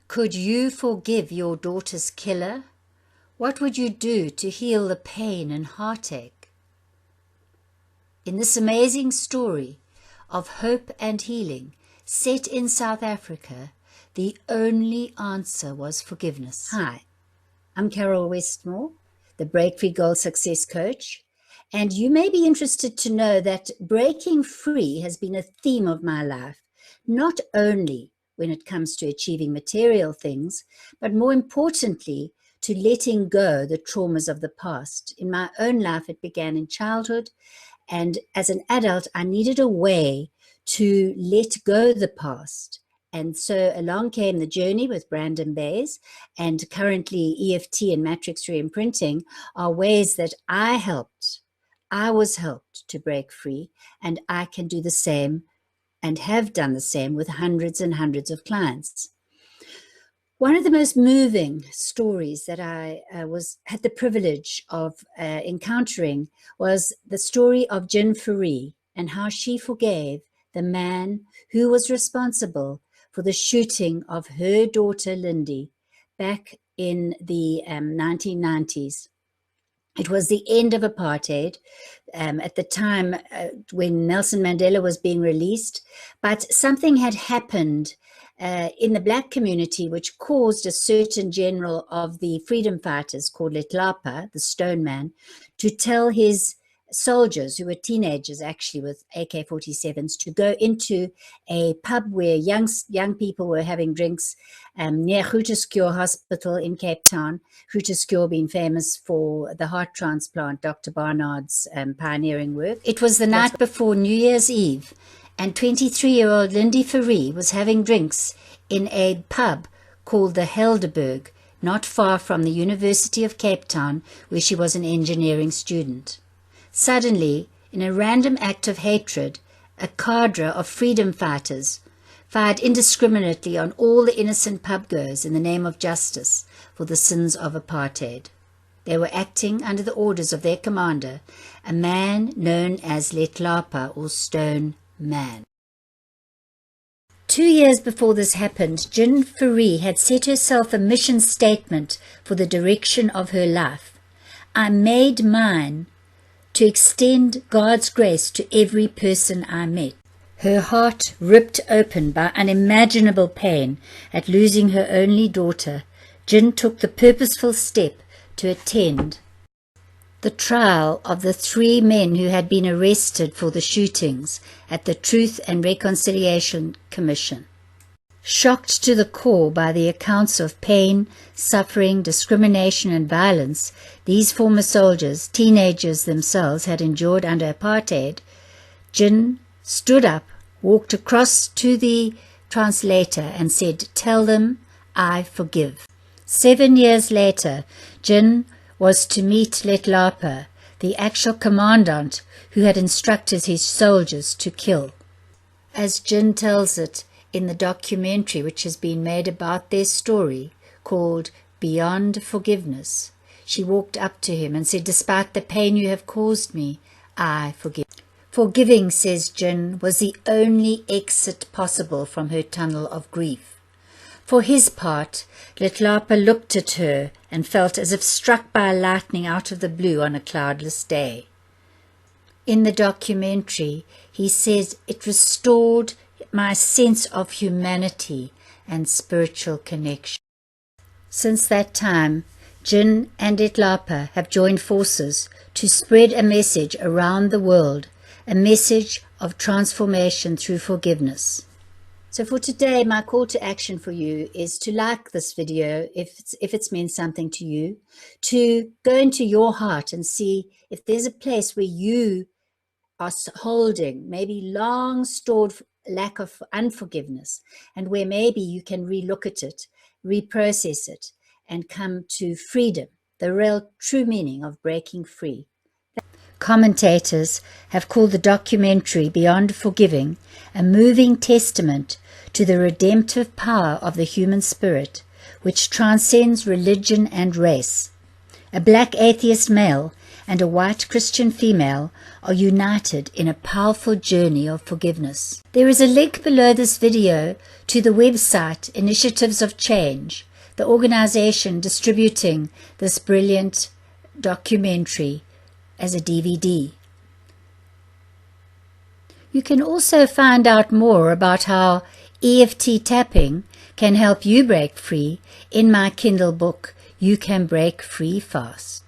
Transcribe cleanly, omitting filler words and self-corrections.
Could you forgive your daughter's killer? What would you do to heal the pain and heartache? In this amazing story of hope and healing set in South Africa, the only answer was forgiveness. Hi, I'm Caryl Westmore, the Break Free Goal Success Coach, and you may be interested to know that breaking free has been a theme of my life, not only when it comes to achieving material things, but more importantly, to letting go the traumas of the past. In my own life, it began in childhood, and as an adult, I needed a way to let go the past. And so along came the journey with Brandon Bays, and currently EFT and Matrix Reimprinting are ways that I was helped to break free, and I can do the same and have done the same with hundreds and hundreds of clients. One of the most moving stories that I had the privilege of encountering was the story of Jin Fourie and how she forgave the man who was responsible for the shooting of her daughter Lindy back in the 1990s. It was the end of apartheid at the time when Nelson Mandela was being released, but something had happened in the black community which caused a certain general of the freedom fighters called Letlapa, the Stone Man, to tell his soldiers, who were teenagers actually with AK-47s, to go into a pub where young people were having drinks near Grooterskuur Hospital in Cape Town. Grooterskuur being famous for the heart transplant, Dr. Barnard's pioneering work. It was the night before New Year's Eve, and 23-year-old Lindy Fourie was having drinks in a pub called the Helderberg, not far from the University of Cape Town, where she was an engineering student. Suddenly, in a random act of hatred, a cadre of freedom fighters fired indiscriminately on all the innocent pubgoers in the name of justice for the sins of apartheid. They were acting under the orders of their commander, a man known as Letlapa, or Stone Man. 2 years before this happened, Jin Fourie had set herself a mission statement for the direction of her life. I made mine to extend God's grace to every person I met. Her heart ripped open by unimaginable pain at losing her only daughter, Jin took the purposeful step to attend the trial of the 3 men who had been arrested for the shootings at the Truth and Reconciliation Commission. Shocked to the core by the accounts of pain, suffering, discrimination and violence these former soldiers, teenagers themselves, had endured under apartheid, Jin stood up, walked across to the translator and said, "Tell them I forgive." 7 years later, Jin was to meet Letlapa, the actual commandant who had instructed his soldiers to kill. As Jin tells it in the documentary which has been made about their story, called Beyond Forgiveness, she walked up to him and said, "Despite the pain you have caused me, I forgive." Forgiving, says Jin, was the only exit possible from her tunnel of grief. For his part, Letlapa looked at her and felt as if struck by lightning out of the blue on a cloudless day. In the documentary, he says, "It restored my sense of humanity and spiritual connection." Since that time, Jin and Letlapa have joined forces to spread a message around the world, a message of transformation through forgiveness. So for today, my call to action for you is to like this video if it's meant something to you, to go into your heart and see if there's a place where you are holding maybe long stored lack of unforgiveness, and where maybe you can relook at it, reprocess it, and come to freedom, the real true meaning of breaking free. Commentators have called the documentary Beyond Forgiving a moving testament to the redemptive power of the human spirit, which transcends religion and race. A black atheist male and a white Christian female are united in a powerful journey of forgiveness. There is a link below this video to the website Initiatives of Change, the organization distributing this brilliant documentary as a DVD. You can also find out more about how EFT tapping can help you break free in my Kindle book, You Can Break Free Fast.